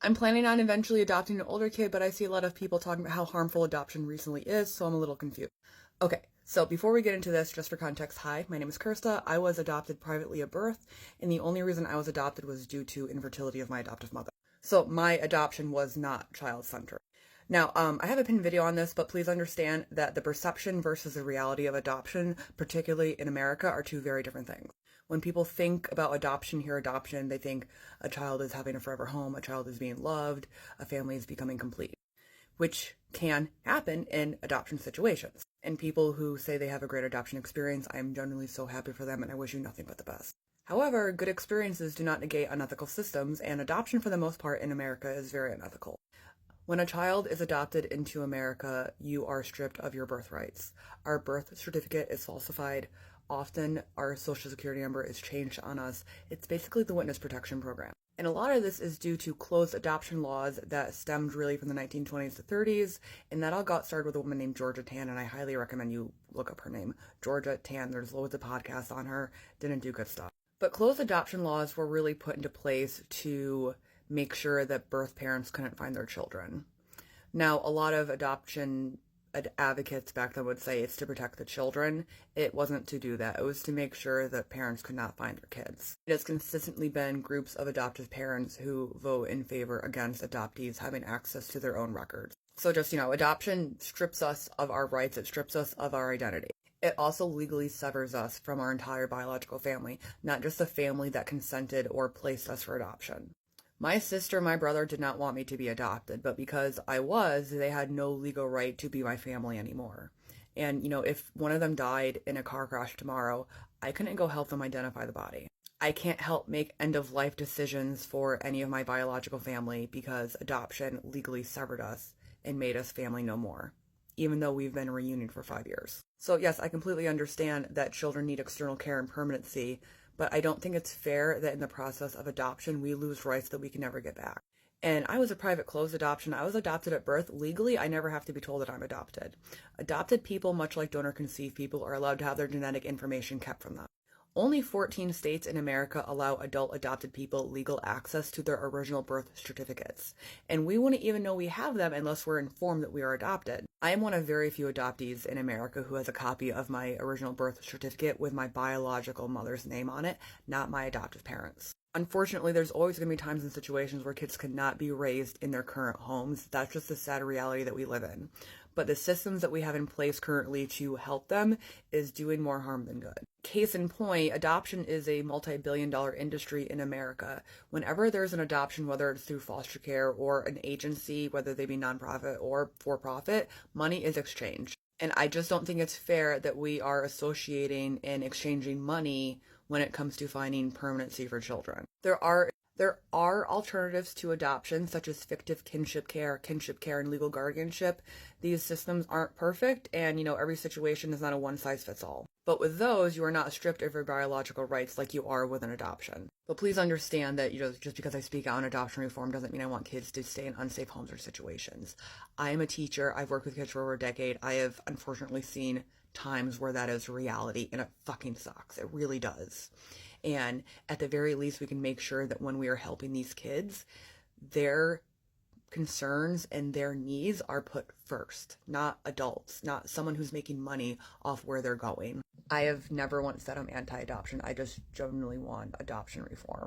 I'm planning on eventually adopting an older kid, but I see a lot of people talking about how harmful adoption recently is, so I'm a little confused. Okay, so before we get into this, just for context, hi, my name is Kirsta. I was adopted privately at birth, and the only reason I was adopted was due to infertility of my adoptive mother. So my adoption was not child-centered. Now, I have a pinned video on this, but please understand that the perception versus the reality of adoption, particularly in America, are two very different things. When people think about adoption, hear adoption, they think a child is having a forever home, a child is being loved, a family is becoming complete, which can happen in adoption situations. And people who say they have a great adoption experience, I'm generally so happy for them and I wish you nothing but the best. However, good experiences do not negate unethical systems, and adoption for the most part in America is very unethical. When a child is adopted into America, you are stripped of your birthrights. Our birth certificate is falsified. Often our social security number is changed on us. It's basically the witness protection program. And a lot of this is due to closed adoption laws that stemmed really from the 1920s to 30s. And that all got started with a woman named Georgia Tann, and I highly recommend you look up her name, Georgia Tann. There's loads of podcasts on her. Didn't do good stuff. But closed adoption laws were really put into place to make sure that birth parents couldn't find their children. Now, a lot of adoption advocates back then would say it's to protect the children. It wasn't to do that. It was to make sure that parents could not find their kids. It has consistently been groups of adoptive parents who vote in favor against adoptees having access to their own records. So just, adoption strips us of our rights. It strips us of our identity. It also legally severs us from our entire biological family, not just the family that consented or placed us for adoption. My sister and my brother did not want me to be adopted, but because I was, they had no legal right to be my family anymore. And, if one of them died in a car crash tomorrow, I couldn't go help them identify the body. I can't help make end-of-life decisions for any of my biological family because adoption legally severed us and made us family no more, even though we've been reunited for 5 years. So yes, I completely understand that children need external care and permanency, but I don't think it's fair that in the process of adoption, we lose rights that we can never get back. And I was a private closed adoption. I was adopted at birth. Legally, I never have to be told that I'm adopted. Adopted people, much like donor conceived people, are allowed to have their genetic information kept from them. Only 14 states in America allow adult adopted people legal access to their original birth certificates, and we wouldn't even know we have them unless we're informed that we are adopted. I am one of very few adoptees in America who has a copy of my original birth certificate with my biological mother's name on it, not my adoptive parents. Unfortunately, there's always going to be times and situations where kids cannot be raised in their current homes. That's just the sad reality that we live in. But the systems that we have in place currently to help them is doing more harm than good. Case in point, adoption is a multi-billion-dollar industry in America. Whenever there's an adoption, whether it's through foster care or an agency, whether they be nonprofit or for-profit, money is exchanged. And I just don't think it's fair that we are associating and exchanging money when it comes to finding permanency for children. There are alternatives to adoption, such as fictive kinship care, and legal guardianship. These systems aren't perfect, and every situation is not a one-size-fits-all. But with those, you are not stripped of your biological rights like you are with an adoption. But please understand that just because I speak out on adoption reform doesn't mean I want kids to stay in unsafe homes or situations. I am a teacher. I've worked with kids for over a decade. I have unfortunately seen times where that is reality, and it fucking sucks. It really does. And at the very least, we can make sure that when we are helping these kids, their concerns and their needs are put first, not adults, not someone who's making money off where they're going. I have never once said I'm anti-adoption. I just genuinely want adoption reform.